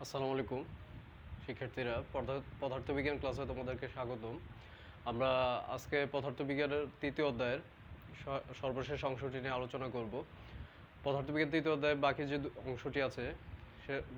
আসসালামু আলাইকুম শিক্ষার্থীরা, পদার্থবিজ্ঞান ক্লাসে তোমাদেরকে স্বাগতম। আমরা আজকে পদার্থবিজ্ঞানের তৃতীয় অধ্যায়ের সর্বশেষ অংশটি নিয়ে আলোচনা করব। পদার্থবিজ্ঞান তৃতীয় অধ্যায়ে বাকি যে অংশটি আছে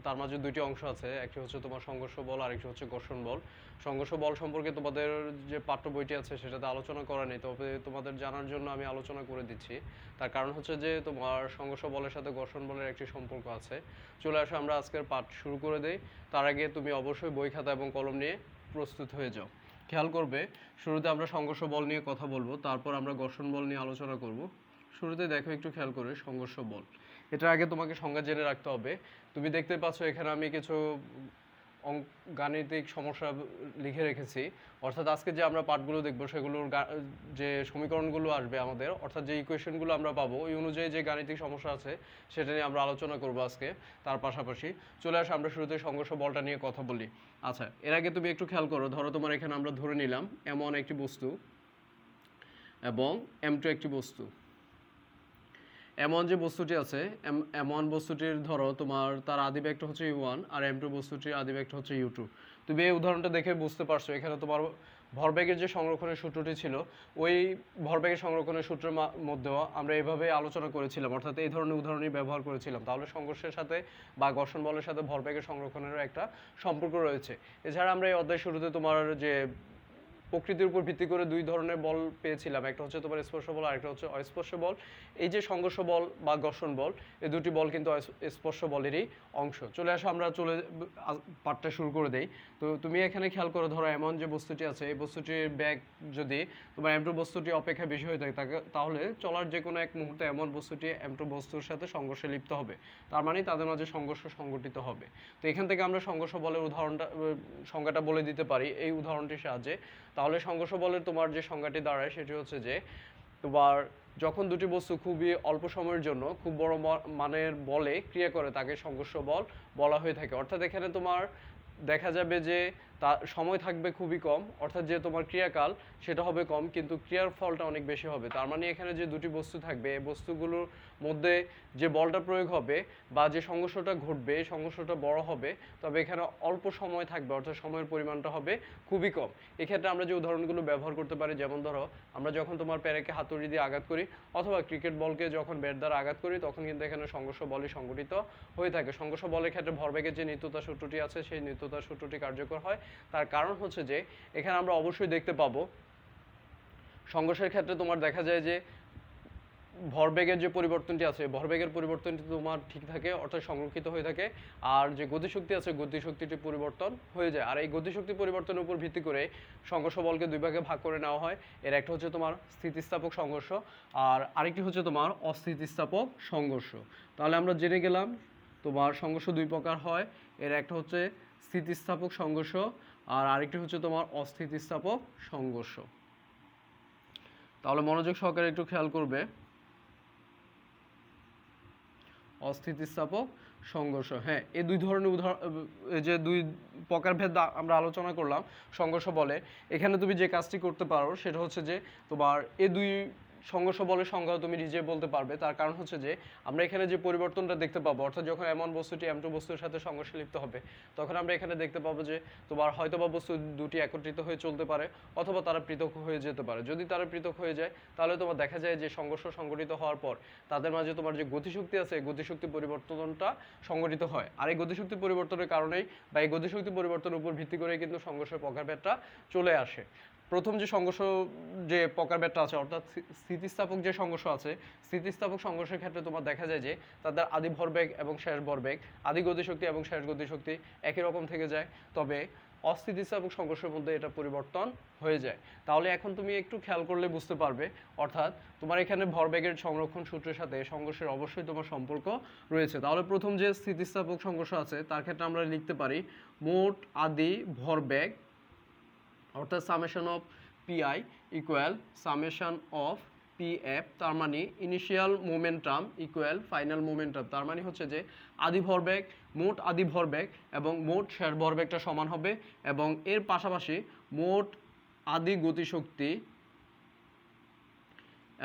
তার মাঝে দুইটি অংশ আছে, একটি হচ্ছে তোমার সংঘর্ষ বল আর একটি হচ্ছে ঘর্ষণ বল। সংঘর্ষ বল সম্পর্কে তোমাদের যে পাঠ্য বইটি আছে সেটাতে আলোচনা করা নেই, তবে তোমাদের জানার জন্য আমি আলোচনা করে দিচ্ছি। তার কারণ হচ্ছে যে তোমার সংঘর্ষ বলের সাথে ঘর্ষণ বলের একটি সম্পর্ক আছে। চলে আসো আমরা আজকের পাঠ শুরু করে দেই। তার আগে তুমি অবশ্যই বই খাতা এবং কলম নিয়ে প্রস্তুত হয়ে যাও। খেয়াল করবে, শুরুতে আমরা সংঘর্ষ বল নিয়ে কথা বলবো, তারপর আমরা ঘর্ষণ বল নিয়ে আলোচনা করব। শুরুতে দেখো, একটু খেয়াল করে সংঘর্ষ বল। এটার আগে তোমাকে সংজ্ঞা জেনে রাখতে হবে। তুমি দেখতে পাচ্ছ এখানে আমি কিছু গাণিতিক সমস্যা লিখে রেখেছি। অর্থাৎ আজকে যে আমরা পাঠগুলো দেখবো সেগুলোর যে সমীকরণগুলো আসবে আমাদের, অর্থাৎ যে ইকুয়েশনগুলো আমরা পাবো ওই অনুযায়ী যে গাণিতিক সমস্যা আছে সেটা নিয়ে আমরা আলোচনা করবো আজকে। তার পাশাপাশি চলে আসে আমরা শুরুতে সংঘর্ষ বলটা নিয়ে কথা বলি। আচ্ছা, এর আগে তুমি একটু খেয়াল করো, ধরো তোমার এখানে আমরা ধরে নিলাম M1 একটি বস্তু এবং M2 একটি বস্তু। M1 যে বস্তুটি আছে, M1 বস্তুটির ধরো তোমার তার আদি ভেক্টর হচ্ছে U1 আর M2 বস্তুটির আদি ভেক্টর হচ্ছে U2। তুমি এই উদাহরণটা দেখে বুঝতে পারছো এখানে তোমার ভরবেগের যে সংরক্ষণের সূত্রটি ছিল ওই ভরবেগের সংরক্ষণের সূত্রের মধ্যেও আমরা এইভাবে আলোচনা করেছিলাম, অর্থাৎ এই ধরনের উদাহরণই ব্যবহার করেছিলাম। তাহলে সংঘর্ষের সাথে বা ঘর্ষণ বলের সাথে ভরবেগের সংরক্ষণেরও একটা সম্পর্ক রয়েছে। এছাড়া আমরা এই অধ্যায় শুরুতে তোমার যে প্রকৃতির উপর ভিত্তি করে দুই ধরনের বল পেয়েছিলাম, একটা হচ্ছে তোমার স্পর্শ বল আর একটা হচ্ছে অস্পর্শ বল। এই যে সংঘর্ষ বল বা ঘর্ষণ বল, এই দুটি বল কিন্তু স্পর্শ বলেরই অংশ। চলে আসো আমরা পাঠটা শুরু করে দেই। তো তুমি এখানে খেয়াল করো, ধরো এমন যে বস্তুটি আছে এই বস্তুটির ব্যাগ যদি তোমার M2 বস্তুটি অপেক্ষা বেশি হয়ে থাকে তাহলে চলার যে কোনো এক মুহূর্তে এমন বস্তুটি M2 বস্তুর সাথে সংঘর্ষে লিপ্ত হবে, তার মানে তাদের মাঝে সংঘর্ষ সংঘটিত হবে। তো এখান থেকে আমরা সংঘর্ষ বলের সংজ্ঞাটা বলে দিতে পারি এই উদাহরণটির সাহায্যে। তাহলে সংঘর্ষ বলের তোমার যে সংজ্ঞাটি দাঁড়ায় সেটি হচ্ছে যে তোমার যখন দুটি বস্তু খুবই অল্প সময়ের জন্য খুব বড় মানের বলে ক্রিয়া করে তাকে সংঘর্ষ বল বলা হয়ে থাকে। অর্থাৎ এখানে তোমার দেখা যাবে যে তার সময় থাকবে খুবই কম, অর্থাৎ যে তোমার ক্রিয়াকাল সেটা হবে কম কিন্তু ক্রিয়ার ফলটা অনেক বেশি হবে। তার মানে এখানে যে দুটি বস্তু থাকবে এই বস্তুগুলোর মধ্যে যে বলটা প্রয়োগ হবে বা যে সংঘর্ষটা ঘটবে সংঘর্ষটা বড় হবে, তবে এখানে অল্প সময় থাকবে, অর্থাৎ সময়ের পরিমাণটা হবে খুবই কম। এক্ষেত্রে আমরা যে উদাহরণগুলো ব্যবহার করতে পারি, যেমন ধরো আমরা যখন তোমার পেরেকে হাতুড়ি দিয়ে আঘাত করি অথবা ক্রিকেট বলকে যখন ব্যাট দ্বারা আঘাত করি তখন কিন্তু এখানে সংঘর্ষ বলই সংঘটিত হয়ে থাকে। সংঘর্ষ বলের ক্ষেত্রে ভরবেগের যে নিত্যতা সূত্রটি আছে সেই নিত্যতা সূত্রটি কার্যকর হয়। তার কারণ হচ্ছে যে এখানে আমরা অবশ্যই দেখতে পাবো সংঘর্ষের ক্ষেত্রে তোমার দেখা যায় যে ভরবেগের যে পরিবর্তনটি আছে ভরবেগের পরিবর্তনটি তোমার ঠিক থাকে, অর্থাৎ সংরক্ষিত হয়ে থাকে। আর যে গতিশক্তি আছে গতিশক্তিটি পরিবর্তন হয়ে যায়। আর এই গতিশক্তি পরিবর্তনের উপর ভিত্তি করে সংঘর্ষ বলকে দুই ভাগে ভাগ করে নেওয়া হয়। এর একটা হচ্ছে তোমার স্থিতিস্থাপক সংঘর্ষ আর আরেকটি হচ্ছে তোমার অস্থিতিস্থাপক সংঘর্ষ। তাহলে আমরা জেনে গেলাম তোমার সংঘর্ষ দুই প্রকার হয়। এর একটা হচ্ছে স্থিতিস্থাপক সংঘর্ষ আর আরেকটি হচ্ছে তোমার অস্থিতিস্থাপক সংঘর্ষ। তাহলে মনোযোগ সহকারে একটু খেয়াল করবে। অস্থিতিস্থাপক সংঘর্ষ, হ্যাঁ, এই দুই ধরনের যে দুই প্রকারভেদ আমরা আলোচনা করলাম সংঘর্ষ বলে। এখানে তুমি যে কাজটি করতে পারো সেটা হচ্ছে যে তোমার এই দুই সংঘর্ষ বলের সংজ্ঞা তুমি নিজে বলতে পারবে। তার কারণ হচ্ছে যে আমরা এখানে যে পরিবর্তনটা দেখতে পাবো, অর্থাৎ যখন এমন বস্তুটি M2 বস্তুর সাথে সংঘর্ষে লিপ্ত হবে তখন আমরা এখানে দেখতে পাবো যে তোমার হয়তোবা বস্তু দুটি একত্রিত হয়ে চলতে পারে অথবা তারা পৃথক হয়ে যেতে পারে। যদি তারা পৃথক হয়ে যায় তাহলে তোমার দেখা যায় যে সংঘর্ষ সংঘটিত হওয়ার পর তাদের মাঝে তোমার যে গতিশক্তি আছে এই গতিশক্তি পরিবর্তনটা সংঘটিত হয়। আর এই গতিশক্তি পরিবর্তনের কারণেই বা এই গতিশক্তি পরিবর্তনের উপর ভিত্তি করে কিন্তু সংঘর্ষের প্রকারভেদটা চলে আসে। প্রথম যে সংঘর্ষ যে প্রকারভেদটা আছে, অর্থাৎ স্থিতিস্থাপক যে সংঘর্ষ আছে, স্থিতিস্থাপক সংঘর্ষের ক্ষেত্রে তোমার দেখা যায় যে তাদের আদি ভরবেগ এবং শেষ ভরবেগ, আদি গতিশক্তি এবং শেষ গতিশক্তি একই রকম থেকে যায়। তবে অস্থিতিস্থাপক সংঘর্ষের মধ্যে এটা পরিবর্তন হয়ে যায়। তাহলে এখন তুমি একটু খেয়াল করলে বুঝতে পারবে, অর্থাৎ তোমার এখানে ভরবেগের সংরক্ষণ সূত্রের সাথে সংঘর্ষের অবশ্যই তোমার সম্পর্ক রয়েছে। তাহলে প্রথম যে স্থিতিস্থাপক সংঘর্ষ আছে তার ক্ষেত্রে আমরা লিখতে পারি মোট আদি ভরবেগ, অর্থাৎ summation of PI equal summation of PF, তার মানে initial momentum equal final momentum. তার মানে হচ্ছে যে আদি ভরবেগ, মোট আদি ভরবেগ এবং মোট শেষ ভরবেগটা সমান হবে এবং এর পাশাপাশি মোট আদি গতিশক্তি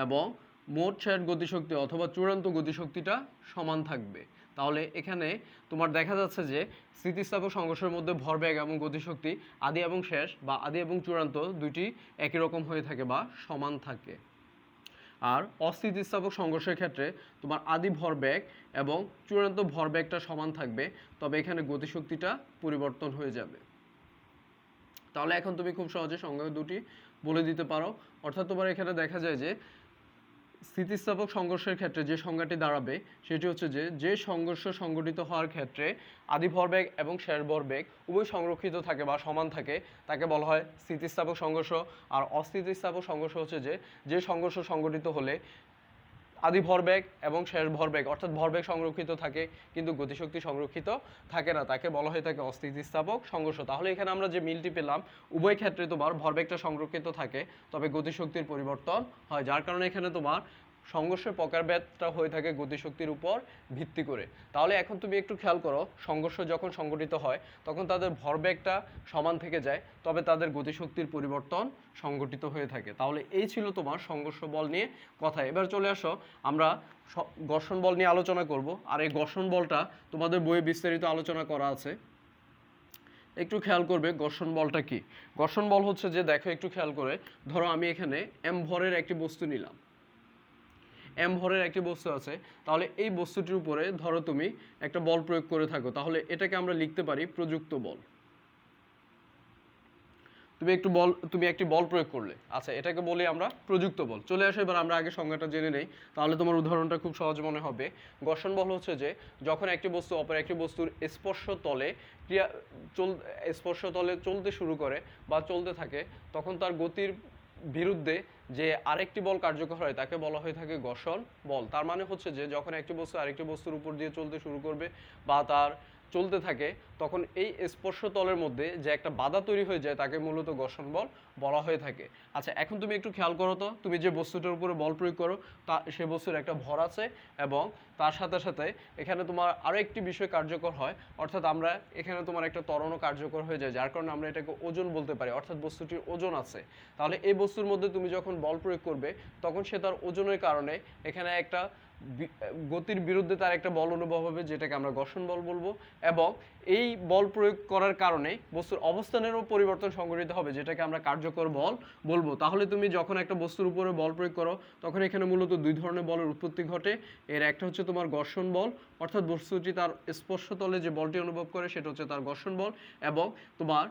এবং মোট শেষ গতিশক্তি অথবা চূড়ান্ত গতিশক্তিটা সমান থাকবে। তাহলে এখানে তোমার দেখা যাচ্ছে যে স্থিতিস্থাপক সংঘর্ষের মধ্যে ভরবেগ এবং গতিশক্তি আদি এবং শেষ বা আদি এবং চূড়ান্ত দুইটি একই রকম হয়ে থাকে বা সমান থাকে। আর অস্থিতিস্থাপক সংঘর্ষের ক্ষেত্রে তোমার আদি ভরবেগ এবং চূড়ান্ত ভরবেগটা সমান থাকবে, তবে এখানে গতিশক্তিটা পরিবর্তন হয়ে যাবে। তাহলে এখন তুমি খুব সহজে সংজ্ঞা দুটি বলে দিতে পারো। অর্থাৎ তোমার এখানে দেখা যায় যে স্থিতিস্থাপক সংঘর্ষের ক্ষেত্রে যে সংজ্ঞাটি দাঁড়াবে সেটি হচ্ছে যে সংঘর্ষ সংঘটিত হওয়ার ক্ষেত্রে আদি ভরবেগ এবং শেষ ভরবেগ উভয় সংরক্ষিত থাকে বা সমান থাকে তাকে বলা হয় স্থিতিস্থাপক সংঘর্ষ। আর অস্থিতিস্থাপক সংঘর্ষ হচ্ছে যে সংঘর্ষ সংঘটিত হলে আদি ভরবেগ এবং শেষ ভরবেগ অর্থাৎ ভরবেগ সংরক্ষিত থাকে কিন্তু গতিশক্তি সংরক্ষিত থাকে না, তাকে বলা হয়ে থাকে অস্থিতিস্থাপক সংঘর্ষ। তাহলে এখানে আমরা যে মিলটি পেলাম, উভয় ক্ষেত্রে তোমার ভরবেগটা সংরক্ষিত থাকে তবে গতিশক্তির পরিবর্তন হয়, যার কারণে এখানে তোমার সংঘর্ষের প্রকারভেদটা হয়ে থাকে গতিশক্তির উপর ভিত্তি করে। তাহলে এখন তুমি একটু খেয়াল করো, সংঘর্ষ যখন সংঘটিত হয় তখন তাদের ভরবেগটা সমান থেকে যায় তবে তাদের গতিশক্তির পরিবর্তন সংঘটিত হয়ে থাকে। তাহলে এই ছিল তোমার সংঘর্ষ বল নিয়ে কথা। এবার চলে আসো আমরা ঘর্ষণ বল নিয়ে আলোচনা করব। আর এই ঘর্ষণ বলটা তোমাদের বইয়ে বিস্তারিত আলোচনা করা আছে। একটু খেয়াল করবে ঘর্ষণ বলটা কি। ঘর্ষণ বল হচ্ছে যে, দেখো একটু খেয়াল করে, ধরো আমি এখানে m ভরের একটি বস্তু নিলাম, m ভরের একটি বস্তু আছে, তাহলে এই বস্তুটির উপরে ধরো তুমি একটা বল প্রয়োগ করে থাকো, তাহলে এটাকে আমরা লিখতে পারি প্রযুক্ত বল। তুমি একটি বল প্রয়োগ করলে, আচ্ছা এটাকে বলি আমরা প্রযুক্ত বল। চলে আসো এবার আমরা আগে সংজ্ঞাটা জেনে নেই, তাহলে তোমার উদাহরণটা খুব সহজ মনে হবে। ঘর্ষণ বল হচ্ছে যে যখন একটি বস্তু অপর একটি বস্তুর স্পর্শ তলে চলতে শুরু করে বা চলতে থাকে তখন তার গতির বিরুদ্ধে যে আরেকটি বল কার্যকর হয় তাকে বলা হয়ে থাকে ঘর্ষণ বল। তার মানে হচ্ছে যে যখন একটি বস্তু আরেকটি বস্তুর উপর দিয়ে চলতে শুরু করবে বা তার চলতে থাকে তখন এই স্পর্শ তলের মধ্যে যে একটা বাধা তৈরি হয়ে যায় তাকে মূলত ঘর্ষণ বল বলা হয়ে থাকে। আচ্ছা এখন তুমি একটু খেয়াল করো তো, তুমি যে বস্তুটার উপরে বল প্রয়োগ করো তা সে বস্তুর একটা ভর আছে এবং তার সাথে সাথে এখানে তোমার আরও একটি বিষয় কার্যকর হয়, অর্থাৎ আমরা এখানে তোমার একটা ত্বরণও কার্যকর হয়ে যায়, যার কারণে আমরা এটাকে ওজন বলতে পারি, অর্থাৎ বস্তুটির ওজন আছে। তাহলে এই বস্তুর মধ্যে তুমি যখন বল প্রয়োগ করবে তখন সে তার ওজনের কারণে এখানে একটা গতির বিরুদ্ধে তার একটা বল অনুভব হবে, যেটাকে আমরা ঘর্ষণ বল বলবো। এবং এই বল প্রয়োগ করার কারণে বস্তুর অবস্থানেরও পরিবর্তন সংঘটিত হবে, যেটাকে আমরা কার্যকর বল বলবো। তাহলে তুমি যখন একটা বস্তুর উপরে বল প্রয়োগ করো তখন এখানে মূলত দুই ধরনের বলের উৎপত্তি ঘটে। এর একটা হচ্ছে তোমার ঘর্ষণ বল, অর্থাৎ বস্তুটি তার স্পর্শতলে যে বলটি অনুভব করে সেটা হচ্ছে তার ঘর্ষণ বল, এবং তোমার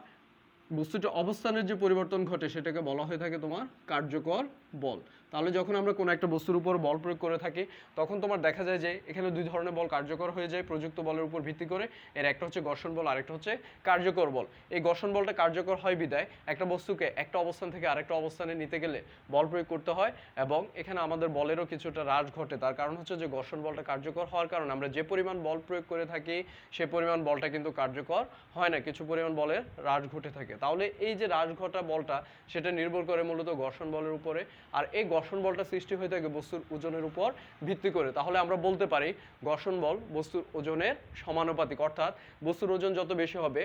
বস্তুটির অবস্থানের যে পরিবর্তন ঘটে সেটাকে বলা হয়ে থাকে তোমার কার্যকর বল। তাহলে যখন আমরা কোনো একটা বস্তুর উপর বল প্রয়োগ করে থাকি তখন তোমার দেখা যায় যে এখানে দুই ধরনের বল কার্যকর হয়ে যায় প্রযুক্ত বলের উপর ভিত্তি করে। এর একটা হচ্ছে ঘর্ষণ বল, আরেকটা হচ্ছে কার্যকর বল। এই ঘর্ষণ বলটা কার্যকর হয় বিদায় একটা বস্তুকে একটা অবস্থান থেকে আরেকটা অবস্থানে নিতে গেলে বল প্রয়োগ করতে হয়, এবং এখানে আমাদের বলেরও কিছুটা হ্রাস ঘটে। তার কারণ হচ্ছে যে ঘর্ষণ বলটা কার্যকর হওয়ার কারণে আমরা যে পরিমাণ বল প্রয়োগ করে থাকি সে পরিমাণ বলটা কিন্তু কার্যকর হয় না, কিছু পরিমাণ বলের হ্রাস ঘটে থাকে। তাহলে এই যে হ্রাস ঘটা বলটা সেটা নির্ভর করে মূলত ঘর্ষণ বলের উপরে, আর এই ঘর্ষণ বলটা সৃষ্টি হয়ে থাকে বস্তুর ওজনের উপর ভিত্তি করে। তাহলে আমরা বলতে পারি ঘর্ষণ বল বস্তুর ওজনের সমানুপাতিক, অর্থাৎ বস্তুর ওজন যত বেশি হবে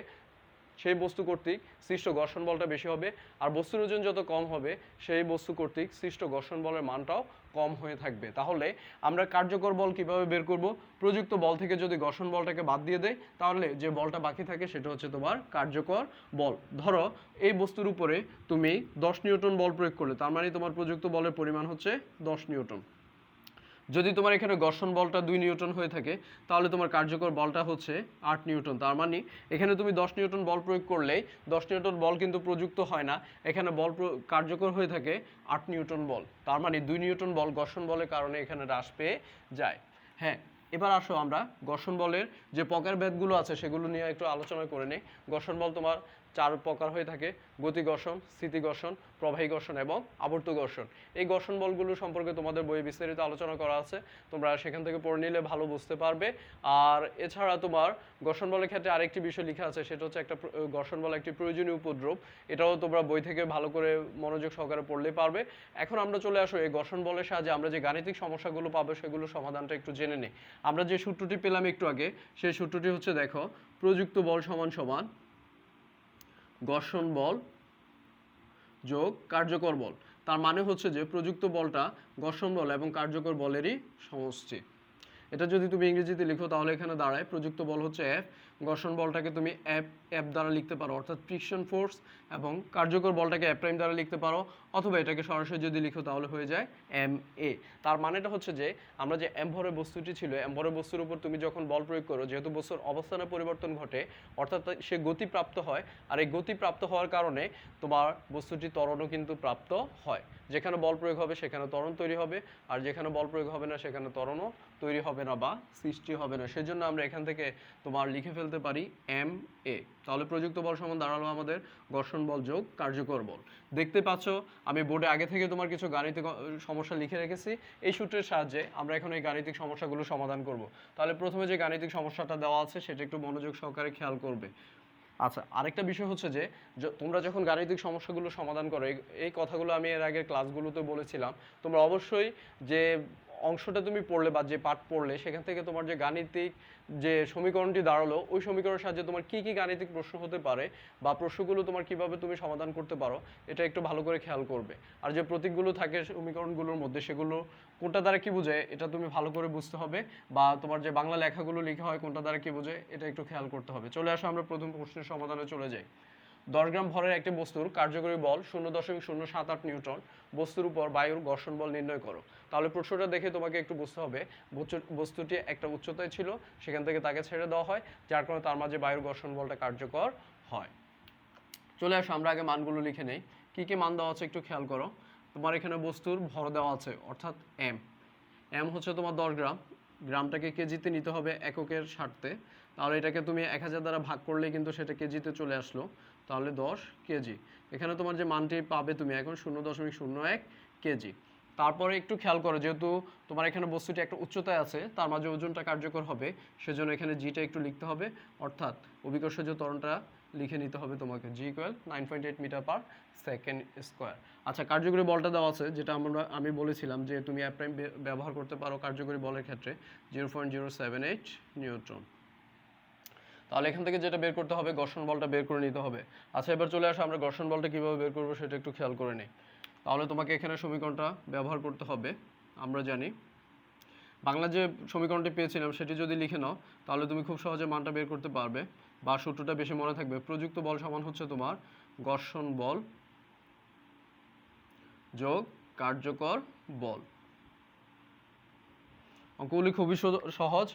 সেই বস্তু কর্তৃক সৃষ্ট ঘর্ষণ বলটা বেশি হবে, আর বস্তুর ওজন যত কম হবে সেই বস্তু কর্তৃক সৃষ্ট ঘর্ষণ বলের মানটাও কম হয়ে থাকবে। তাহলে আমরা কার্যকর বল কিভাবে বের করব? প্রযুক্ত বল থেকে যদি ঘর্ষণ বলটাকে বাদ দিয়ে দেয় তাহলে যে বলটা বাকি থাকে সেটা হচ্ছে তোমার কার্যকর বল। ধরো এই বস্তুর উপরে তুমি 10 নিউটন বল প্রয়োগ করলে, তার মানে তোমার প্রযুক্ত বলের পরিমাণ হচ্ছে 10 নিউটন। যদি তোমার এখানে ঘর্ষণ বলটা 2 নিউটন হয়ে থাকে তাহলে তোমার কার্যকর বলটা হচ্ছে 8 নিউটন। তার মানে এখানে তুমি 10 নিউটন বল প্রয়োগ করলেই 10 নিউটন বল কিন্তু প্রযুক্ত হয় না, এখানে বল কার্যকর হয়ে থাকে 8 নিউটন বল। তার মানে 2 নিউটন বল ঘর্ষণ বলের কারণে এখানে হ্রাস পেয়ে যায়। হ্যাঁ, এবার আসো আমরা ঘর্ষণ বলের যে প্রকারভেদগুলো আছে সেগুলো নিয়ে একটু আলোচনা করে নিই। ঘর্ষণ বল তোমার 4 প্রকার হয়ে থাকে: গতি ঘর্ষণ, স্থিতি ঘর্ষণ, প্রবাহী ঘর্ষণ এবং আবর্ত ঘর্ষণ। এই ঘর্ষণ বলগুলো সম্পর্কে তোমাদের বইয়ে বিস্তারিত আলোচনা করা আছে, তোমরা সেখান থেকে পড়ে নিলে ভালো বুঝতে পারবে। আর এছাড়া তোমার ঘর্ষণ বলের ক্ষেত্রে আরেকটি বিষয় লেখা আছে, সেটা হচ্ছে একটা ঘর্ষণ বল একটি প্রয়োজনীয় উপদ্রব। এটাও তোমরা বই থেকে ভালো করে মনোযোগ সহকারে পড়লেই পারবে। এখন আমরা চলে আসো এই ঘর্ষণ বলের সাহায্যে আমরা যে গাণিতিক সমস্যাগুলো পাবো সেগুলো সমাধানটা একটু জেনে নিই। আমরা যে সূত্রটি পেলাম একটু আগে, সেই সূত্রটি হচ্ছে দেখো, প্রযুক্ত বল সমান সমান ঘর্ষণ বল যোগ কার্যকর বল। তার মানে হচ্ছে যে প্রযুক্ত বলটা ঘর্ষণ বল এবং কার্যকর বলেরই সমষ্টি। এটা যদি তুমি ইংরেজিতে লিখো তাহলে এখানে দাঁড়ায় প্রযুক্ত বল হচ্ছে এফ, ঘর্ষণ বলটাকে তুমি এফ দ্বারা লিখতে পারো অর্থাৎ ফ্রিকশন ফোর্স, এবং কার্যকর বলটাকে এফ প্রাইম দ্বারা লিখতে পারো, অথবা এটাকে সরাসরি যদি লিখো তাহলে হয়ে যায় এম এ। তার মানেটা হচ্ছে যে আমরা যে এম ভরের বস্তুটি ছিল, এম ভরের বস্তুর উপর তুমি যখন বল প্রয়োগ করো, যেহেতু বস্তুর অবস্থানের পরিবর্তন ঘটে অর্থাৎ সে গতিপ্রাপ্ত হয়, আর এই গতিপ্রাপ্ত হওয়ার কারণে তোমার বস্তুটি ত্বরণও কিন্তু প্রাপ্ত হয়। যেখানে বল প্রয়োগ হবে সেখানে ত্বরণ তৈরি হবে, আর যেখানে বল প্রয়োগ হবে না সেখানে ত্বরণও তৈরি হবে না বা সৃষ্টি হবে না। সেজন্য আমরা এখান থেকে তোমার লিখে ফেলতে পারি এম এ। তাহলে প্রযুক্ত বল সমান দাঁড়ালো আমাদের ঘর্ষণ বল যোগ কার্যকর বল। দেখতে পাচ্ছ আমি বোর্ডে আগে থেকে তোমার কিছু গাণিতিক সমস্যা লিখে রেখেছি। এই সূত্রের সাহায্যে আমরা এখন এই গাণিতিক সমস্যাগুলো সমাধান করব। তাহলে প্রথমে যে গাণিতিক সমস্যাটা দেওয়া আছে সেটা একটু মনোযোগ সহকারে খেয়াল করবে। আচ্ছা, আরেকটা বিষয় হচ্ছে যে তোমরা যখন গাণিতিক সমস্যাগুলো সমাধান করো, এই কথাগুলো আমি এর আগের ক্লাসগুলোতে বলেছিলাম, তোমরা অবশ্যই যে অংশটা তুমি পড়লে বা যে পাঠ পড়লে সেখান থেকে তোমার যে গাণিতিক যে সমীকরণটি দাঁড়ালো ওই সমীকরণের সাহায্যে তোমার কি কি গাণিতিক প্রশ্ন হতে পারে বা প্রশ্নগুলো তোমার কিভাবে তুমি সমাধান করতে পারো এটা একটু ভালো করে খেয়াল করবে। আর যে প্রতীকগুলো থাকে সমীকরণগুলোর মধ্যে সেগুলো কোনটা দ্বারা কি বোঝায় এটা তুমি ভালো করে বুঝতে হবে, বা তোমার যে বাংলা লেখাগুলো লেখা হয় কোনটা দ্বারা কি বোঝায় এটা একটু খেয়াল করতে হবে। চলে আসো আমরা প্রথম প্রশ্নের সমাধানে চলে যাই। 10 গ্রাম ভরের একটি বস্তুর কার্যকরী বল 0.078 নিউটন, বস্তুর উপর বায়ুর ঘর্ষণ বল নির্ণয় করো। তাহলে প্রশ্নটা দেখে তোমাকে একটু বুঝতে হবে বস্তুটি একটা উচ্চতায় ছিল, সেখান থেকে তাকে ছেড়ে দেওয়া হয়, যার কারণে তার মাঝে বায়ুর ঘর্ষণ বলটা কার্যকর হয়। চলে আসো আমরা আগে মানগুলো লিখে নেই। কি কি মান দেওয়া আছে একটু খেয়াল করো। তোমার এখানে বস্তুর ভর দেওয়া আছে অর্থাৎ এম। এম হচ্ছে তোমার 10 গ্রাম, গ্রামটাকে কেজিতে নিতে হবে এককের স্বার্থে। তাহলে এটাকে তুমি 1000 দ্বারা ভাগ করলে কিন্তু সেটা কেজিতে চলে আসলো, তাহলে 10 কেজি। এখানে তোমার যে মানটি পাবে তুমি এখন 0.01 কেজি। তারপরে একটু খেয়াল করো, যেহেতু তোমার এখানে বস্তুটি একটা উচ্চতায় আছে তার মাঝে ওজনটা কার্যকর হবে, সেজন্য এখানে জিটা একটু লিখতে হবে, অর্থাৎ অভিকর্ষজ ত্বরণটা লিখে নিতে হবে তোমাকে, g equal 9.8 metre per second square. আচ্ছা, কার্যকরী বলটা দেওয়া আছে যেটা আমি বলেছিলাম যে তুমি অ্যাপ প্রাইম ব্যবহার করতে পারো কার্যকরী বলের ক্ষেত্রে 0.078 নিউটন। তাহলে এখান থেকে যেটা বের করতে হবে ঘর্ষণ বলটা বের করে নিতে হবে। আচ্ছা, এবার চলে আসো আমরা ঘর্ষণ বলটা কীভাবে বের করবো সেটা একটু খেয়াল করে নিই। তাহলে তোমাকে এখানে সমীকরণটা ব্যবহার করতে হবে। আমরা জানি বাংলা যে সমীকরণটি পেয়েছিলাম সেটি যদি লিখে নাও তাহলে তুমি খুব সহজে মানটা বের করতে পারবে, বা সূত্রটা বেশি মনে থাকবে। প্রযুক্ত বল সমান হচ্ছে তোমার ঘর্ষণ বল যোগ কার্যকর বল। অঙ্কগুলি খুবই সহজ,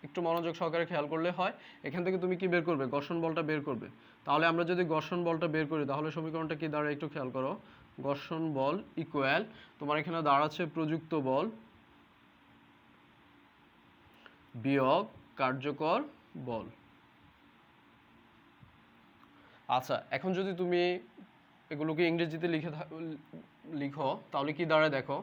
একটু মনোযোগ সহকারে খেয়াল করলে হয়। এখান থেকে তুমি কি বের করবে? ঘর্ষণ বলটা বের করবে। তাহলে আমরা যদি ঘর্ষণ বলটা বের করি তাহলে সমীকরণটা কি দাঁড়ায় একটু খেয়াল করো। ঘর্ষণ বল ইকুয়াল তোমার এখানে দাঁড়াচ্ছে প্রযুক্ত বল বিয়োগ কার্যকর বল। আচ্ছা, এখন যদি তুমি এগুলোকে ইংরেজিতে লিখো তাহলে কি দাঁড়ায় দেখো,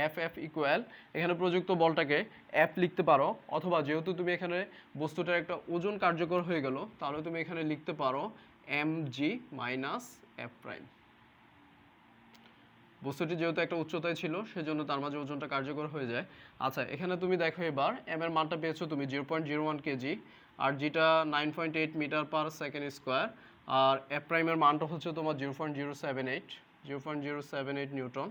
এফ এফ ইকুয়াল এখানে প্রযুক্ত বলটাকে এফ লিখতে পারো, অথবা যেহেতু তুমি এখানে বস্তুটার একটা ওজন কার্যকর হয়ে গেল তাহলে তুমি এখানে লিখতে পারো M G minus F prime. বস্তুটি যেহেতু একটা উচ্চতায় ছিল সেজন্য তার মাঝে ওজনটা কার্যকর হয়ে যায়। আচ্ছা, এখানে তুমি দেখো এবার এম এর মানটা পেয়েছো তুমি 0.01 কেজি, আর যেটা 9.8 মিটার পার সেকেন্ড স্কোয়ার, আর এফ প্রাইমের মানটা হচ্ছে তোমার 0.078 নিউটন।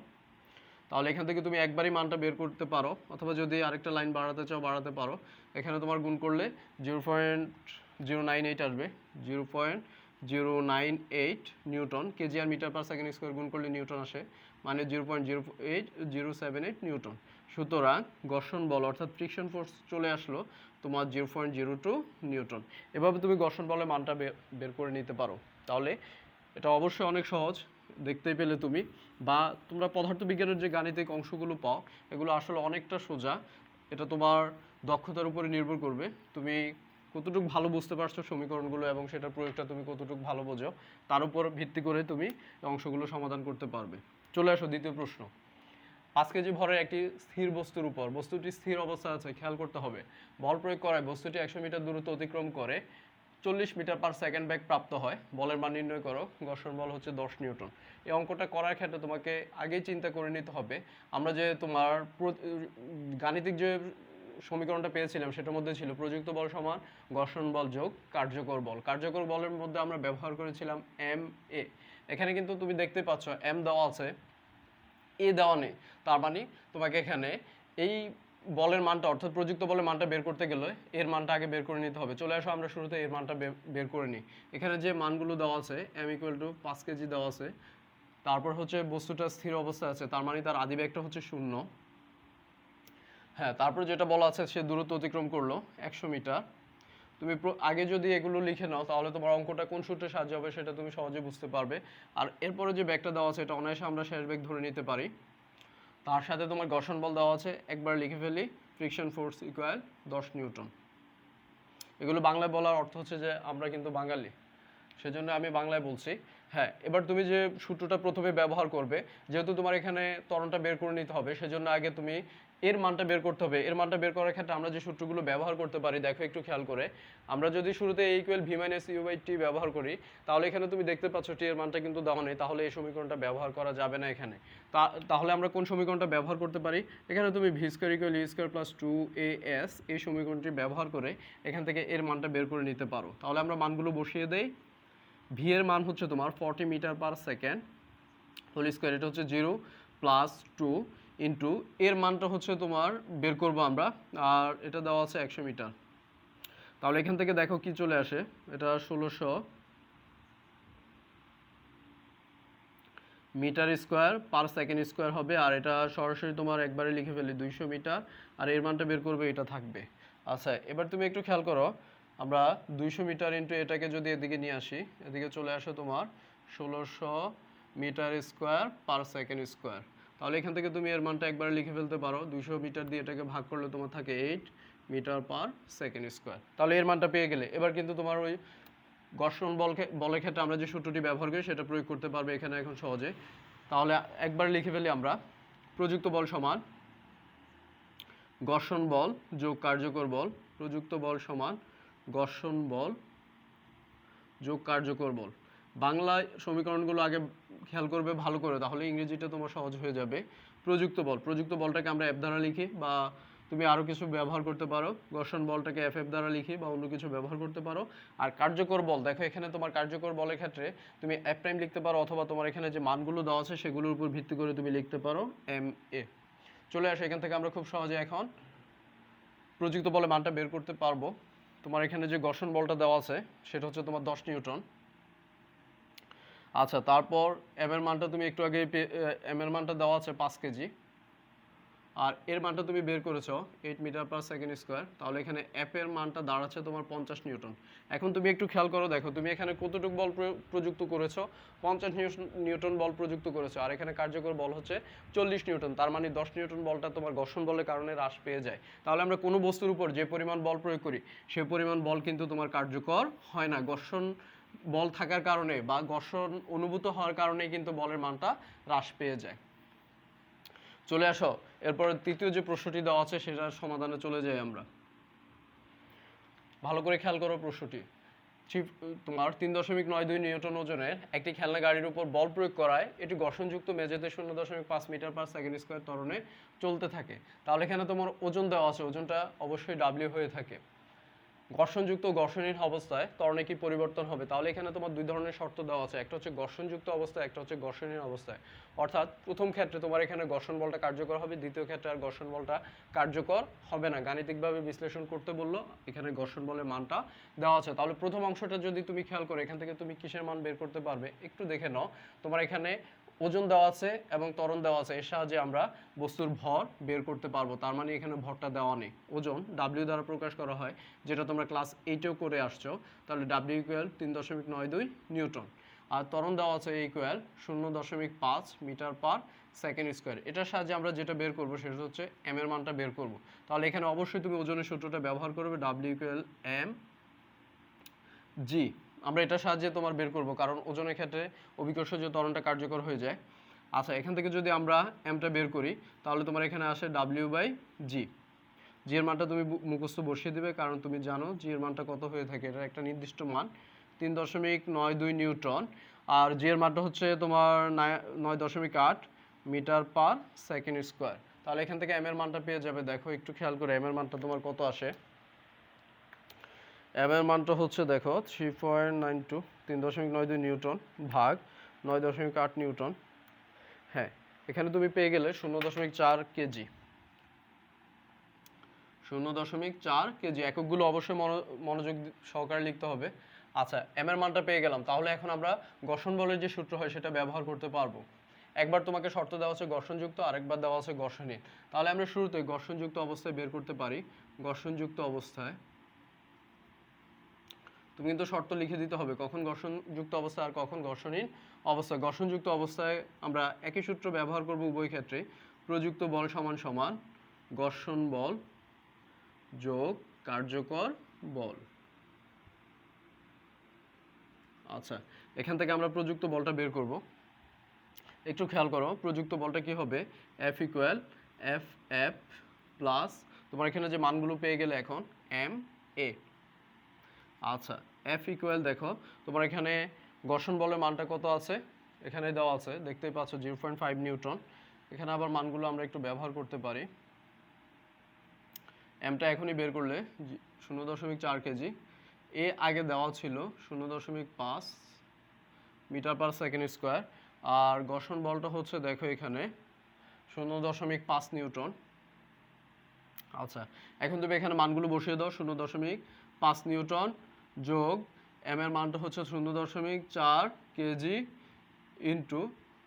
তাহলে এখান থেকে তুমি একবারই মানটা বের করতে পারো, অথবা যদি আরেকটা লাইন বাড়াতে চাও বাড়াতে পারো। এখানে তোমার গুণ করলে 0.098 আসবে, 0.098 নিউটন। কেজি আর মিটার পার সেকেন্ড স্কোয়ার গুণ করলে নিউটন আসে, মানে 0.08078 নিউটন। সুতরাং ঘর্ষণ বল অর্থাৎ ফ্রিকশন ফোর্স চলে আসলো তোমার 0.02 নিউটন। এভাবে তুমি ঘর্ষণ বলের মানটা বের করে নিতে পারো। তাহলে এটা অবশ্যই অনেক সহজ, দেখতেই পেলে তুমি। বা তোমরা পদার্থবিজ্ঞানের যে গাণিতিক অংশগুলো পাও এগুলো আসলে অনেকটা সোজা, এটা তোমার দক্ষতার উপরে নির্ভর করবে তুমি কতটুকু ভালো বুঝতে পারছো সমীকরণগুলো এবং সেটার প্রয়োগটা তুমি কতটুকু ভালো বোঝো, তার উপর ভিত্তি করে তুমি অংশগুলো সমাধান করতে পারবে। চলে আসো দ্বিতীয় প্রশ্ন। 5 কেজি ভরের একটি স্থির বস্তুর উপর বস্তুটি স্থির অবস্থায় আছে, খেয়াল করতে হবে। বল প্রয়োগ করায় বস্তুটি 100 মিটার দূরত্ব অতিক্রম করে 40 মিটার পার সেকেন্ড বেগ প্রাপ্ত হয়। বলের মান নির্ণয় করো। ঘর্ষণ বল হচ্ছে 10 নিউটন। এই অঙ্কটা করার ক্ষেত্রে তোমাকে আগেই চিন্তা করে নিতে হবে আমরা যে তোমার গাণিতিক যে সমীকরণটা পেয়েছিলাম সেটার মধ্যে ছিল প্রযুক্ত বল সমান ঘর্ষণ বল যোগ কার্যকর বল। কার্যকর বলের মধ্যে আমরা ব্যবহার করেছিলাম এম এ। এখানে কিন্তু তুমি দেখতে পাচ্ছ এম দেওয়া আছে এ দেওয়া নেই, তার মানে তোমাকে এখানে এই বলের মানটা অর্থাৎ প্রযুক্ত বলের মানটা বের করতে গেলে এর মানটা আগে বের করে নিতে হবে। চলে আসো আমরা শুরুতে এর মানটা বের করে নিই। এখানে যে মানগুলো দেওয়া আছে m = 5 কেজি দেওয়া আছে, তারপর হচ্ছে বস্তুটা স্থির অবস্থায় আছে, তার মানে তার আদি বেগটা হচ্ছে 0। হ্যাঁ, তারপর যেটা বলা আছে সে দূরত্ব অতিক্রম করলো 100 মিটার। তুমি আগে যদি এগুলো লিখে নাও তাহলে তোমার অঙ্কটা কোন সূত্রে সাহায্য হবে সেটা তুমি সহজে বুঝতে পারবে। আর এরপরে যে বেগটা দেওয়া আছে এটা অনায়াসে আমরা শেষ বেগ ধরে নিতে পারি। তার সাথে তোমার ঘর্ষণ বল দেওয়া আছে, একবার লিখে ফেলি, ফ্রিকশন ফোর্স ইকুয়াল 10 নিউটন। এগুলো বাংলায় বলার অর্থ হচ্ছে যে আমরা কিন্তু বাঙালি, সেজন্য আমি বাংলায় বলছি। হ্যাঁ, এবার তুমি যে সূত্রটা প্রথমে ব্যবহার করবে, যেহেতু তোমার এখানে ত্বরণটা বের করে নিতে হবে, সেজন্য আগে তুমি এর মানটা বের করতে হবে। এর মানটা বের করার ক্ষেত্রে আমরা যে সূত্রগুলো ব্যবহার করতে পারি দেখো একটু খেয়াল করে। আমরা যদি শুরুতে a = v - u/t ব্যবহার করি, তাহলে এখানে তুমি দেখতে পাচ্ছ t এর মানটা কিন্তু দেওয়া নেই, তাহলে এই সমীকরণটা ব্যবহার করা যাবে না এখানে। তাহলে আমরা কোন সমীকরণটা ব্যবহার করতে পারি? এখানে তুমি v² = e² + 2as এই সমীকরণটি ব্যবহার করে এখান থেকে এর মানটা বের করে নিতে পারো। তাহলে আমরা মানগুলো বসিয়ে দেই। v এর মান হচ্ছে তোমার 40 metre per second whole square, এটা হচ্ছে 0 + 2 ইন্টু এর মানটা হচ্ছে তোমার বের করব আমরা, আর এটা দেওয়া আছে 100 মিটার। তাহলে এখান থেকে দেখো কি চলে আসে, এটা 1600 metre square per second square হবে, আর এটা সরাসরি তোমার একবারে লিখে ফেলি 200 মিটার, আর এর মানটা বের করবে এটা থাকবে। আচ্ছা, এবার তুমি একটু খেয়াল করো, আমরা 200 মিটার ইন্টু এটাকে যদি এদিকে নিয়ে আসি, এদিকে চলে আসে তোমার 1600 metre square per second square. তাহলে এখান থেকে তুমি এর মানটা একবারে লিখে ফেলতে পারো, 200 মিটার দিয়ে এটাকে ভাগ করলে তোমার থাকে 8 মিটার পার সেকেন্ড স্কয়ার। তাহলে এর মানটা পেয়ে গেলে এবার কিন্তু তোমার ওই ঘর্ষণ বলের ক্ষেত্রে আমরা যে সূত্রটি ব্যবহার করি সেটা প্রয়োগ করতে পারবে এখানে এখন সহজে। তাহলে একবার লিখে ফেলি আমরা, প্রযুক্ত বল সমান ঘর্ষণ বল যোগ কার্যকর বল, প্রযুক্ত বল সমান ঘর্ষণ বল যোগ কার্যকর বল। বাংলায় সমীকরণগুলো আগে খেয়াল করবে ভালো করে, তাহলে ইংরেজিটা তোমার সহজ হয়ে যাবে। প্রযুক্ত বলটাকে আমরা এফ দ্বারা লিখি, বা তুমি আরও কিছু ব্যবহার করতে পারো, ঘর্ষণ বলটাকে এফ দ্বারা লিখি বা অন্য কিছু ব্যবহার করতে পারো। আর কার্যকর বল, দেখো এখানে তোমার কার্যকর বলের ক্ষেত্রে তুমি এফ প্রাইম লিখতে পারো, অথবা তোমার এখানে যে মানগুলো দেওয়া আছে সেগুলোর উপর ভিত্তি করে তুমি লিখতে পারো এম এ। চলে আসো, এখান থেকে আমরা খুব সহজে এখন প্রযুক্ত বলের মানটা বের করতে পারবো। তোমার এখানে যে ঘর্ষণ বলটা দেওয়া আছে সেটা হচ্ছে তোমার 10 নিউটন। আচ্ছা, তারপর এম এর মানটা তুমি একটু আগে এম এর মানটা দেওয়া আছে 5 কেজি, আর এর মানটা তুমি বের করেছো 8 মিটার পার সেকেন্ড স্কয়ার। তাহলে এখানে এফ এর মানটা দাঁড়াচ্ছে তোমার 50 নিউটন। এখন তুমি একটু খেয়াল করো, দেখো তুমি এখানে কতটুকু বল প্রযুক্ত করেছো, 50 নিউটন বল প্রযুক্ত করেছো, আর এখানে কার্যকর বল হচ্ছে 40 নিউটন। তার মানে 10 নিউটন বলটা তোমার ঘর্ষণ বলের কারণে হ্রাস পেয়ে যায়। তাহলে আমরা কোনো বস্তুর উপর যে পরিমাণ বল প্রয়োগ করি সেই পরিমাণ বল কিন্তু তোমার কার্যকর হয় না। ঘর্ষণ বল থাকার কারণে বা ঘর্ষণ অনুভূত হওয়ার কারণে কিন্তু বলের মানটা হ্রাস পেয়ে যায়। চলে আসো, এরপর তৃতীয় যে প্রশ্নটি দেওয়া আছে সেটার সমাধানে চলে যাই আমরা। ভালো করে খেয়াল করো প্রশ্নটি। তোমার 3.92 নিউটন ওজনের একটি খেলনা গাড়ির উপর বল প্রয়োগ করায় এটি ঘর্ষণযুক্ত মেঝেতে 0.5 মিটার পার সেকেন্ড স্কয়ার ত্বরণে চলতে থাকে। তাহলে এখানে তোমার ওজন দেওয়া আছে, ওজনটা অবশ্যই ডাব্লিউ হয়ে থাকে। ঘর্ষণযুক্ত ঘর্ষণহীন অবস্থায় ত্বরণে কি পরিবর্তন হবে? তাহলে এখানে তোমার দুই ধরনের শর্ত দেওয়া আছে, একটা হচ্ছে ঘর্ষণযুক্ত অবস্থায়, একটা হচ্ছে ঘর্ষণহীন অবস্থায়। অর্থাৎ প্রথম ক্ষেত্রে তোমার এখানে ঘর্ষণ বলটা কার্যকর হবে, দ্বিতীয় ক্ষেত্রে আর ঘর্ষণ বলটা কার্যকর হবে না। গাণিতিকভাবে বিশ্লেষণ করতে বললো, এখানে ঘর্ষণ বলের মানটা দেওয়া আছে। তাহলে প্রথম অংশটা যদি তুমি খেয়াল করো, এখান থেকে তুমি কিসের মান বের করতে পারবে একটু দেখে নাও। তোমার এখানে ওজন দেওয়া আছে এবং ত্বরণ দেওয়া আছে, এর সাহায্যে আমরা বস্তুর ভর বের করতে পারবো। তার মানে এখানে ভরটা দেওয়া নেই। ওজন ডাব্লিউ দ্বারা প্রকাশ করা হয়, যেটা তোমরা ক্লাস 8এও করে আসছো। তাহলে ডাব্লিউ ইকুয়াল 3.92 নিউটন, আর ত্বরণ দেওয়া আছে equal 0.5 metre per second square. এটার সাহায্যে আমরা যেটা বের করবো সেটা হচ্ছে এম এর মানটা বের করব। তাহলে এখানে অবশ্যই তুমি ওজনের সূত্রটা ব্যবহার করবে, ডাব্লিউ ইকুয়াল এম জি। আমরা এটার সাহায্যে তোমার বের করব, কারণ ওজনের ক্ষেত্রে অভিকর্ষ যে ত্বরণটা কার্যকর হয়ে যায়। আচ্ছা, এখান থেকে যদি আমরা এমটা বের করি তাহলে তোমার এখানে আসে W/G। জি এর মানটা তুমি মুখস্থ বসিয়ে দিবে, কারণ তুমি জানো জি এর মানটা কত হয়ে থাকে, এটা একটা নির্দিষ্ট মান 3.92 নিউটন। আর জি এর মানটা হচ্ছে তোমার 9.8 মিটার পার সেকেন্ড স্কয়ার। তাহলে এখান থেকে এম এর মানটা পেয়ে যাবে। দেখো একটু খেয়াল করে এম এর মানটা তোমার কত আসে। এম এর মানটা হচ্ছে দেখো 3.92 নিউটন ভাগ 9.8 নিউটন। হ্যাঁ, এখানে তুমি পেয়ে গেলে 0.4 কেজি। 0.4 কেজি। এককগুলো অবশ্যই মনোযোগ সহকারে লিখতে হবে। আচ্ছা, এম এর মানটা পেয়ে গেলাম, তাহলে এখন আমরা ঘর্ষণ বলের যে সূত্র হয় সেটা ব্যবহার করতে পারবো। একবার তোমাকে শর্ত দেওয়া আছে ঘর্ষণযুক্ত, আরেকবার দেওয়া আছে ঘর্ষণহীন। তাহলে আমরা শুরুতেই ঘর্ষণযুক্ত অবস্থায় বের করতে পারি। ঘর্ষণযুক্ত অবস্থায় তুমি কিন্তু শর্ত লিখে দিতে হবে কখন ঘর্ষণযুক্ত অবস্থা আর কখন ঘর্ষণহীন অবস্থা। ঘর্ষণযুক্ত অবস্থায় আমরা একই সূত্র ব্যবহার করব উভয় ক্ষেত্রে। প্রযুক্ত বল সমান সমান ঘর্ষণ বল যোগ কার্যকর বল। আচ্ছা, এখান থেকে আমরা প্রযুক্ত বলটা বের করব। একটু খেয়াল করো, প্রযুক্ত বলটা কি হবে? F equal F F plus তোমার এখানে যে মানগুলো পেয়ে গেলে এখন এম এ। আচ্ছা, F ইকুয়াল দেখো তোমার এখানে ঘর্ষণ বলের মানটা কত আছে, এখানে দেওয়া আছে, দেখতেই পাচ্ছ 0.5 নিউটন। এখানে আবার মানগুলো আমরা একটু ব্যবহার করতে পারি। এমটা এখনই বের করলে 0.4 কেজি। এ আগে দেওয়া ছিল 0.5 মিটার পার সেকেন্ড স্কোয়ার। আর ঘর্ষণ বলটা হচ্ছে দেখো এখানে 0.5 নিউটন। আচ্ছা, এখন তুমি এখানে মানগুলো বসিয়ে দাও। 0.5 নিউটন যোগ এম এর মানটা হচ্ছে 0.4 কেজি ইন্টু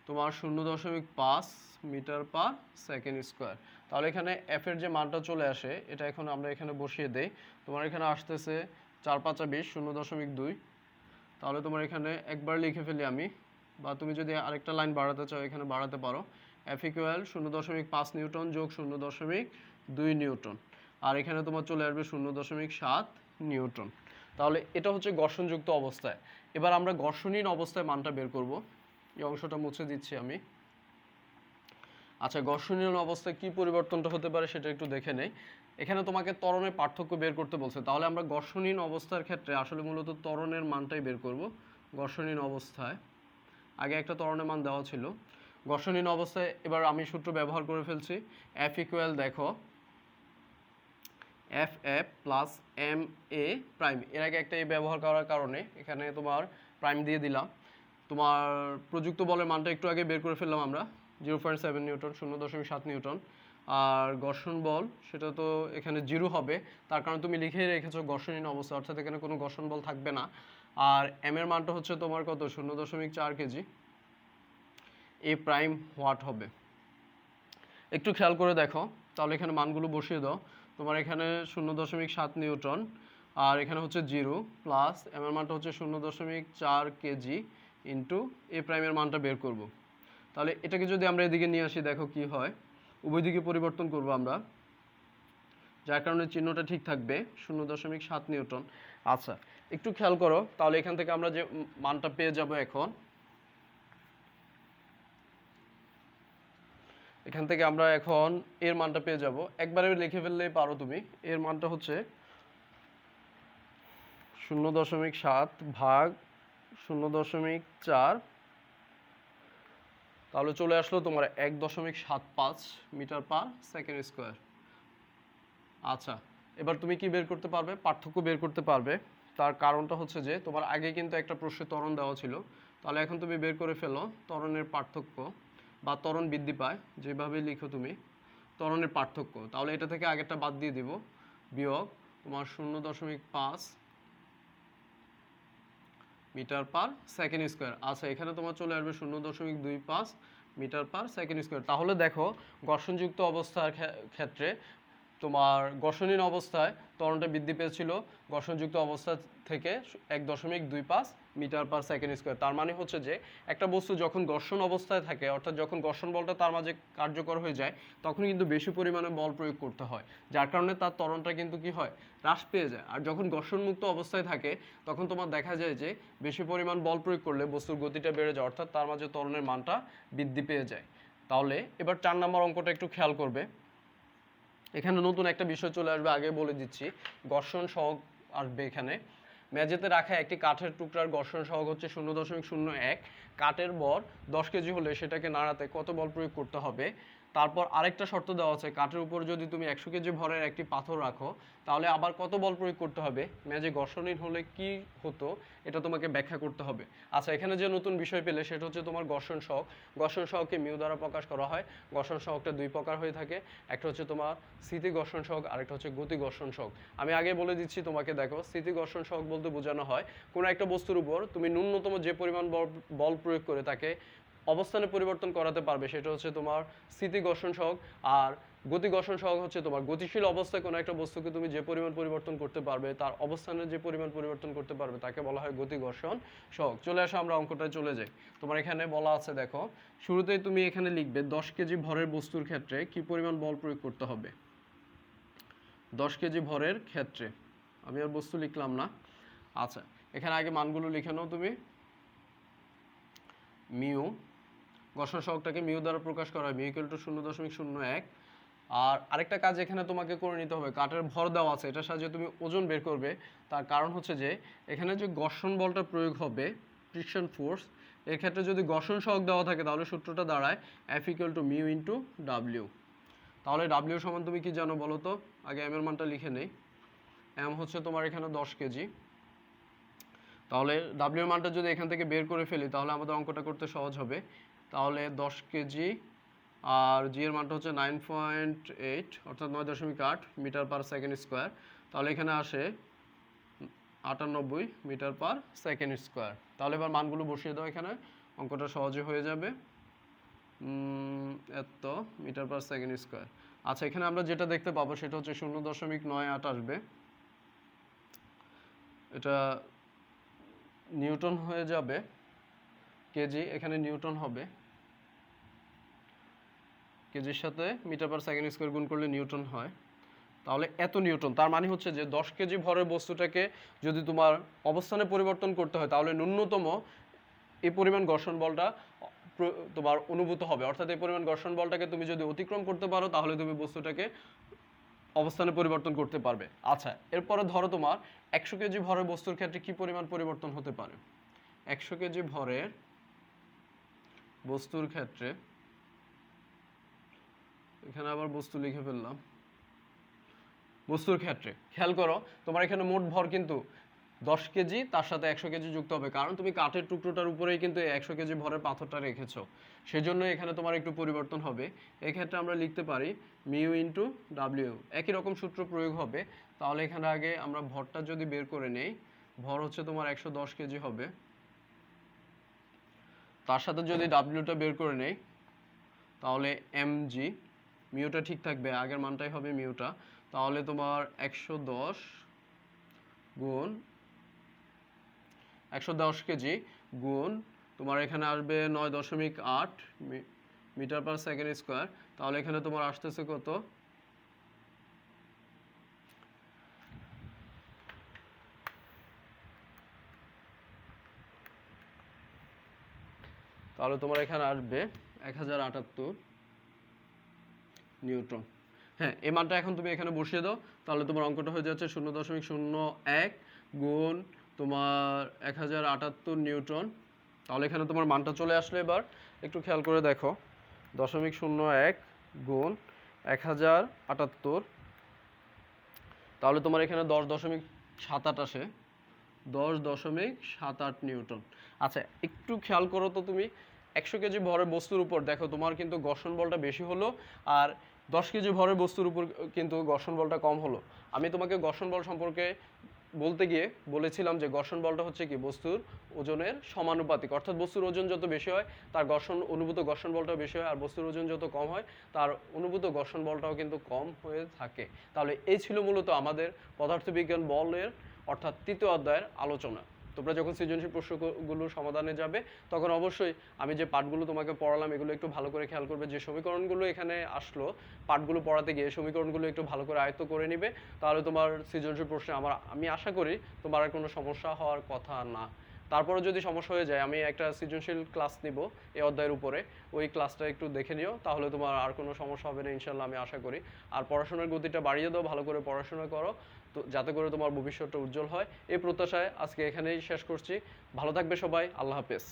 তোমার 0.5 মিটার পার সেকেন্ড স্কোয়ার। তাহলে এখানে এফ এর যে মানটা চলে আসে এটা এখন আমরা এখানে বসিয়ে দেই। তোমার এখানে আসতেছে 4 5 20, 0.2। তাহলে তোমার এখানে একবার লিখে ফেলি আমি, বা তুমি যদি আরেকটা লাইন বাড়াতে চাও এখানে বাড়াতে পারো। এফ ইকুয়াল 0.5 নিউটন যোগ 0.2 নিউটন। আর এখানে তোমার চলে আসবে 0.7 নিউটন। তাহলে এটা হচ্ছে ঘর্ষণযুক্ত অবস্থায়। এবার আমরা ঘর্ষণহীন অবস্থায় মানটা বের করব। এই অংশটা মুছে দিচ্ছি আমি। আচ্ছা, ঘর্ষণহীন অবস্থায় কি পরিবর্তনটা হতে পারে সেটা একটু দেখে নেই। এখানে তোমাকে ত্বরণের পার্থক্য বের করতে বলছে, তাহলে আমরা ঘর্ষণহীন অবস্থার ক্ষেত্রে আসলে মূলত ত্বরণের মানটাই বের করব। ঘর্ষণহীন অবস্থায় আগে একটা ত্বরণের মান দেওয়া ছিল। ঘর্ষণহীন অবস্থায় এবার আমি সূত্র ব্যবহার করে ফেলছি। এফ ইকুয়াল দেখো F F plus M A prime. এর আগে একটা এ ব্যবহার করার কারণে এখানে তোমার প্রাইম দিয়ে দিলাম। তোমার প্রযুক্ত বলের মানটা একটু আগে বের করে ফেললাম আমরা, 0.7 নিউটন, 0.7 নিউটন। আর ঘর্ষণ বল সেটা তো এখানে 0 হবে, তার কারণ তুমি লিখেই রেখেছো ঘর্ষণহীন অবস্থা, অর্থাৎ এখানে কোনো ঘর্ষণ বল থাকবে না। আর এম এর মানটা হচ্ছে তোমার কত? 0.4 কেজি। এ প্রাইম ওয়াট হবে। একটু খেয়াল করে দেখো, তাহলে এখানে মানগুলো বসিয়ে দাও। তোমার এখানে 0.7 নিউটন আর এখানে হচ্ছে 0 প্লাস এম এর মানটা হচ্ছে 0.4 কেজি ইন্টু এ প্রাইমের মানটা বের করব। তাহলে এটাকে যদি আমরা এদিকে নিয়ে আসি দেখো কি হয়, উভয় দিকে পরিবর্তন করব আমরা, যার কারণে চিহ্নটা ঠিক থাকবে 0.7 নিউটন। আচ্ছা, একটু খেয়াল করো, তাহলে এখান থেকে আমরা যে মানটা পেয়ে যাব এখন, এখান থেকে আমরা এখন এর মানটা পেয়ে যাব। একবারে লিখে ফেললেই পারো তুমি। এর মানটা হচ্ছে 0.7 ভাগ 0.4, তাহলে চলে আসলো তোমার 1.75 মিটার পার সেকেন্ড স্কোয়ার। আচ্ছা, এবার তুমি কি বের করতে পারবে? পার্থক্য বের করতে পারবে। তার কারণটা হচ্ছে যে তোমার আগে কিন্তু একটা প্রশ্নে ত্বরণ দেওয়া ছিল, তাহলে এখন তুমি বের করে ফেলো ত্বরণের পার্থক্য বা ত্বরণ বৃদ্ধি পায়, যেভাবে লিখো তুমি ত্বরণের পার্থক্য। তাহলে এটা থেকে আগেরটা বাদ দিয়ে দিব, বিয়োগ তোমার 0.5 মিটার পার সেকেন্ড স্কোয়ার। আচ্ছা, এখানে তোমার চলে আসবে 0.25 মিটার পার সেকেন্ড স্কোয়ার। তাহলে দেখো ঘর্ষণযুক্ত অবস্থার ক্ষেত্রে তোমার ঘর্ষণহীন অবস্থায় ত্বরণটা বৃদ্ধি পেয়েছিল ঘর্ষণযুক্ত অবস্থা থেকে 1.25 মিটার পার সেকেন্ড স্কোয়ার। তার মানে হচ্ছে যে একটা বস্তু যখন ঘর্ষণ অবস্থায় থাকে, অর্থাৎ যখন ঘর্ষণ বলটা তার মাঝে কার্যকর হয়ে যায়, তখন কিন্তু বেশি পরিমাণে বল প্রয়োগ করতে হয়, যার কারণে তার ত্বরণটা কিন্তু কি হয়? হ্রাস পেয়ে যায়। আর যখন ঘর্ষণমুক্ত অবস্থায় থাকে তখন তোমার দেখা যায় যে বেশি পরিমাণ বল প্রয়োগ করলে বস্তুর গতিটা বেড়ে যায়, অর্থাৎ তার মাঝে ত্বরণের মানটা বৃদ্ধি পেয়ে যায়। তাহলে এবার 4 নম্বর অঙ্কটা একটু খেয়াল করবে। এখানে নতুন একটা বিষয় চলে আসবে, আগে বলে দিচ্ছি। ঘর্ষণ সহগ আসবে এখানে। মেঝেতে রাখা একটি কাঠের টুকরার ঘর্ষণ সহগ হচ্ছে 0.01। কাঠের ভর 10 কেজি হলে সেটাকে নাড়াতে কত বল প্রয়োগ করতে হবে? তারপর আরেকটা শর্ত দেওয়া আছে, কাঠের উপর যদি তুমি 100 কেজি ভরের একটি পাথর রাখো তাহলে আবার কত বল প্রয়োগ করতে হবে, মেঝে ঘর্ষণহীন হলে কি হতো এটা তোমাকে ব্যাখ্যা করতে হবে। আচ্ছা, এখানে যে নতুন বিষয় পেলে সেটা হচ্ছে তোমার ঘর্ষণ সহগ। ঘর্ষণ সহগকে মিউ দ্বারা প্রকাশ করা হয়। ঘর্ষণ সহগটা দুই প্রকার হয়ে থাকে, একটা হচ্ছে তোমার স্থিতি ঘর্ষণ সহগ, আরেকটা হচ্ছে গতি ঘর্ষণ সহগ। আমি আগে বলে দিচ্ছি তোমাকে, দেখো স্থিতি ঘর্ষণ সহগ বলতে বোঝানো হয় কোনো একটা বস্তুর উপর তুমি ন্যূনতম যে পরিমাণ বল প্রয়োগ করে তাকে অবস্থানে পরিবর্তন করাতে পারবে সেটা হচ্ছে তোমার স্থিতি ঘর্ষণ সহগ। আর গতি ঘর্ষণ সহগ হচ্ছে তোমার গতিশীল অবস্থায় কোনো একটা বস্তুকে তুমি যে পরিমাণ পরিবর্তন করতে পারবে, তার অবস্থানের যে পরিমাণ পরিবর্তন করতে পারবে তাকে বলা হয় গতি ঘর্ষণ সহগ। চলে আসো আমরা অঙ্কটায় চলে যাই। তোমার এখানে বলা আছে, দেখো শুরুতেই তুমি এখানে লিখবে 10 কেজি ভরের বস্তুর ক্ষেত্রে কি পরিমাণ বল প্রয়োগ করতে হবে। 10 কেজি ভরের ক্ষেত্রে আমি আর বস্তু লিখলাম না। আচ্ছা, এখানে আগে মানগুলো লিখে নাও তুমি। মিউ, ঘর্ষণ সহগটাকে মিউ দ্বারা প্রকাশ করা হয়, মিউ ইকুয়াল টু 0.01। আর আরেকটা কাজ এখানে তোমাকে করে নিতে হবে, কাঠের ভর দেওয়া আছে, এটার সাহায্যে তুমি ওজন বের করবে। তার কারণ হচ্ছে যে এখানে যে ঘর্ষণ বলটা প্রয়োগ হবে, ফ্রিকশন ফোর্স, এর ক্ষেত্রে যদি ঘর্ষণ সহগ দেওয়া থাকে তাহলে সূত্রটা দাঁড়ায় F equal to mu into W. তাহলে ডাব্লিউ সমান তুমি কি জানো বলো তো, আগে এম এর মানটা লিখে নেই। এম হচ্ছে তোমার এখানে 10 কেজি। তাহলে ডাব্লিউ এর মানটা যদি এখান থেকে বের করে ফেলি তাহলে আমাদের অঙ্কটা করতে সহজ হবে। তাহলে 10 কেজি আর জি এর মানটা হচ্ছে 9.8 অর্থাৎ 9.8 মিটার পার সেকেন্ড স্কোয়ার। তাহলে এখানে আসে 98 মিটার পার সেকেন্ড স্কোয়ার। তাহলে এবার মানগুলো বসিয়ে দাও, এখানে অঙ্কটা সহজে হয়ে যাবে। এত মিটার পার সেকেন্ড স্কোয়ার। আচ্ছা, এখানে আমরা যেটা দেখতে পাবো সেটা হচ্ছে 0.98 আসবে। এটা নিউটন হয়ে যাবে, কেজি এখানে নিউটন হবে, কেজির সাথে মিটার পার সেকেন্ড স্কোয়ার গুণ করলে নিউটন হয়। তাহলে এত নিউটন, তার মানে হচ্ছে যে 10 কেজি ভরের বস্তুটাকে যদি তোমার অবস্থানে পরিবর্তন করতে হয় তাহলে ন্যূনতম এই পরিমাণ ঘর্ষণ বলটা তোমার অনুভূত হবে। অর্থাৎ এই পরিমাণ ঘর্ষণ বলটাকে তুমি যদি অতিক্রম করতে পারো তাহলে তুমি বস্তুটাকে অবস্থানে পরিবর্তন করতে পারবে। আচ্ছা, এরপরে ধরো তোমার 100 কেজি ভরের বস্তুর ক্ষেত্রে কি পরিমাণ পরিবর্তন হতে পারে। 100 কেজি ভরের বস্তুর ক্ষেত্রে, এখানে আবার বস্তু লিখে ফেললাম, বস্তুর ক্ষেত্রে খেয়াল করো তোমার এখানে মোট ভর কিন্তু 10 কেজি, তার সাথে 100 কেজি যুক্ত হবে, কারণ তুমি কাঠের টুকরোটার উপরেই কিন্তু 100 কেজি ভরের পাথরটা রেখেছো, সেজন্য এখানে তোমার একটু পরিবর্তন হবে। এক্ষেত্রে আমরা লিখতে পারি মিউ ইন্টু ডাব্লিউ, একই রকম সূত্র প্রয়োগ হবে। তাহলে এখানে আগে আমরা ভরটা যদি বের করে নেই, ভর হচ্ছে তোমার 110 কেজি হবে, তার সাথে যদি ডাব্লিউটা বের করে নেই তাহলে এমজি, মিউটা ঠিক থাকবে, আগের মানটাই হবে মিউটা। তাহলে তোমার 110 গুণ 110 কেজি গুণ তোমার এখানে আসবে 9.8 মিটার পার সেকেন্ড স্কোয়ার। তাহলে এখানে তোমার আসতেছে কত, তাহলে তোমার এখানে আসবে 1078 নিউটন। হ্যাঁ, এই মানটা এখন তুমি এখানে বসিয়ে দাও, তাহলে তোমার অঙ্কটা হয়ে যাচ্ছে 0.01 গুণ তোমার 1078 নিউটন। তাহলে এখানে তোমার মানটা চলে আসলে, এবার একটু খেয়াল করে দেখো, 0.01 গুণ 1078, তাহলে তোমার এখানে 10.78 আসে, 10.78 নিউটন। আচ্ছা, একটু খেয়াল করো তো তুমি, 100 কেজি ভরের বস্তুর উপর দেখো তোমার কিন্তু ঘর্ষণ বলটা বেশি হলো, আর 10 কেজি ভরের বস্তুর উপর কিন্তু ঘর্ষণ বলটা কম হলো। আমি তোমাকে ঘর্ষণ বল সম্পর্কে বলতে গিয়ে বলেছিলাম যে ঘর্ষণ বলটা হচ্ছে কি বস্তুর ওজনের সমানুপাতিক, অর্থাৎ বস্তুর ওজন যত বেশি হয় তার অনুভূত ঘর্ষণ বলটাও বেশি হয়, আর বস্তুর ওজন যত কম হয় তার অনুভূত ঘর্ষণ বলটাও কিন্তু কম হয়ে থাকে। তাহলে এই ছিল মূলত আমাদের পদার্থবিজ্ঞান বলের অর্থাৎ তৃতীয় অধ্যায়ের আলোচনা। তোমরা যখন সৃজনশীল প্রশ্নগুলো সমাধানে যাবে তখন অবশ্যই আমি যে পাঠগুলো তোমাকে পড়ালাম এগুলো একটু ভালো করে খেয়াল করবে, যে সমীকরণগুলো এখানে আসলো পাঠগুলো পড়াতে গিয়ে সমীকরণগুলো একটু ভালো করে আয়ত্ত করে নিবে, তাহলে তোমার সৃজনশীল প্রশ্নে আমি আশা করি তোমার আর কোনো সমস্যা হওয়ার কথা না। তারপরে যদি সমস্যা হয়ে যায় আমি একটা সৃজনশীল ক্লাস নিব এই অধ্যায়ের উপরে, ওই ক্লাসটা একটু দেখে নিও, তাহলে তোমার আর কোনো সমস্যা হবে না ইনশাল্লাহ, আমি আশা করি। আর পড়াশোনার গতিটা বাড়িয়ে দাও, ভালো করে পড়াশোনা করো, তো যাতে করে তোমার ভবিষ্যৎটা উজ্জ্বল হয়, এই প্রত্যাশায় আজকে এখানেই শেষ করছি। ভালো থাকবে সবাই, আল্লাহ হাফেজ।